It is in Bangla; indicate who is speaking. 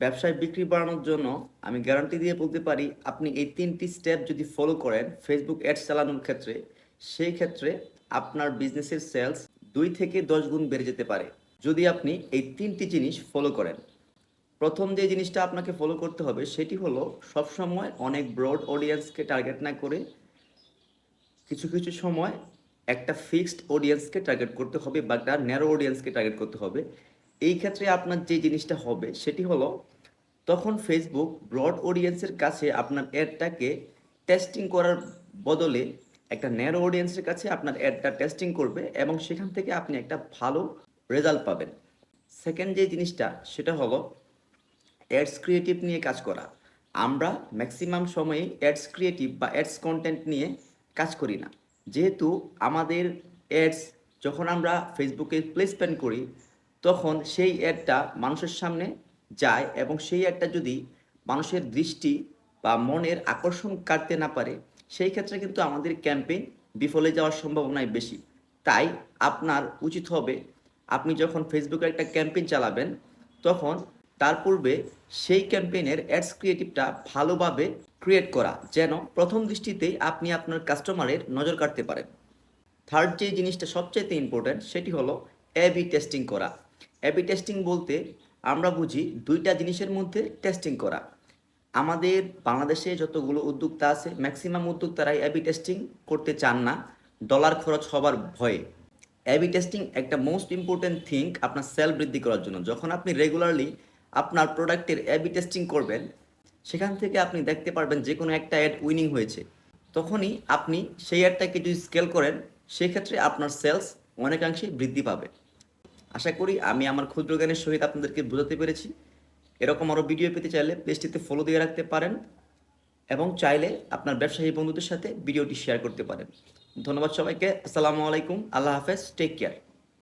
Speaker 1: ব্যবসায় বিক্রি বাড়ানোর জন্য আমি গ্যারান্টি দিয়ে বলতে পারি আপনি এই ৩টি স্টেপ যদি ফলো করেন ফেসবুক অ্যাডস চালানোর ক্ষেত্রে, সেই ক্ষেত্রে আপনার বিজনেসের সেলস ২ থেকে ১০ গুণ বেড়ে যেতে পারে। যদি আপনি এই ৩টি জিনিস ফলো করেন। প্রথম যে জিনিসটা আপনাকে ফলো করতে হবে সেটি হলো সবসময় অনেক ব্রড অডিয়েন্সকে টার্গেট না করে কিছু কিছু সময় একটা ফিক্সড অডিয়েন্সকে টার্গেট করতে হবে বা একটা ন্যারো অডিয়েন্সকে টার্গেট করতে হবে। এই ক্ষেত্রে আপনার যে জিনিসটা হবে সেটি হলো তখন ফেসবুক ব্রড অডিয়েন্সের কাছে আপনার অ্যাডটাকে টেস্টিং করার বদলে একটা ন্যারো অডিয়েন্সের কাছে আপনার অ্যাডটা টেস্টিং করবে এবং সেখান থেকে আপনি একটা ভালো রেজাল্ট পাবেন। সেকেন্ড যে জিনিসটা সেটা হলো অ্যাডস ক্রিয়েটিভ নিয়ে কাজ করা। আমরা ম্যাক্সিমাম সময়ই অ্যাডস ক্রিয়েটিভ বা অ্যাডস কন্টেন্ট নিয়ে কাজ করি না। যেহেতু আমাদের অ্যাডস যখন আমরা ফেসবুকে প্লেসমেন্ট করি তখন সেই অ্যাডটা মানুষের সামনে যায় এবং সেই অ্যাডটা যদি মানুষের দৃষ্টি বা মনের আকর্ষণ কাটতে না পারে সেই ক্ষেত্রে কিন্তু আমাদের ক্যাম্পেইন বিফলে যাওয়ার সম্ভাবনাই বেশি। তাই আপনার উচিত হবে আপনি যখন ফেসবুকে একটা ক্যাম্পেইন চালাবেন তখন তার পূর্বে সেই ক্যাম্পেইনের অ্যাডস ক্রিয়েটিভটা ভালোভাবে ক্রিয়েট করা যেন প্রথম দৃষ্টিতেই আপনি আপনার কাস্টমারের নজর কাড়তে পারেন। থার্ড যে জিনিসটা সবচাইতে ইম্পর্ট্যান্ট সেটি হলো এবি টেস্টিং করা। এবি টেস্টিং বলতে আমরা বুঝি দুইটা জিনিসের মধ্যে টেস্টিং করা। আমাদের বাংলাদেশে যতগুলো উদ্যোক্তা আছে ম্যাক্সিমাম উদ্যোক্তারাই এবি টেস্টিং করতে চান না ডলার খরচ হবার ভয়ে। এবি টেস্টিং একটা মোস্ট ইম্পর্ট্যান্ট থিং আপনার সেল বৃদ্ধি করার জন্য। যখন আপনি রেগুলারলি আপনার প্রোডাক্টের এবি টেস্টিং করবেন সেখান থেকে আপনি দেখতে পারবেন যে কোনো একটা অ্যাড উইনিং হয়েছে, তখনই আপনি সেই অ্যাডটাকে যদি স্কেল করেন সেক্ষেত্রে আপনার সেলস অনেকাংশে বৃদ্ধি পাবে। আশা করি আমি আমার ক্ষুদ্র জ্ঞানের সহিত আপনাদেরকে বোঝাতে পেরেছি। এরকম আরও ভিডিও পেতে চাইলে প্লেলিস্টটিতে ফলো দিয়ে রাখতে পারেন এবং চাইলে আপনার ব্যবসায়ী বন্ধুদের সাথে ভিডিওটি শেয়ার করতে পারেন। ধন্যবাদ সবাইকে। আসসালামু আলাইকুম, আল্লাহ হাফেজ, টেক কেয়ার।